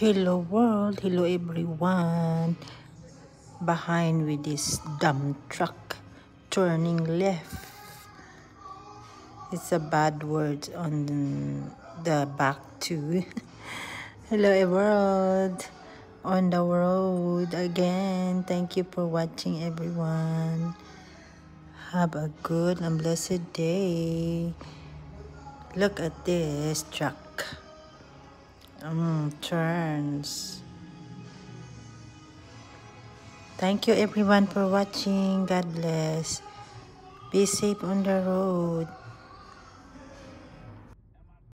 Hello world, hello everyone. Behind with this dumb truck turning left. It's a bad word on the back too. Hello world, on the road again. Thank you for watching everyone. Have a good and blessed day. Look at this truck. Turns. Thank you everyone for watching. God bless. Be safe on the road.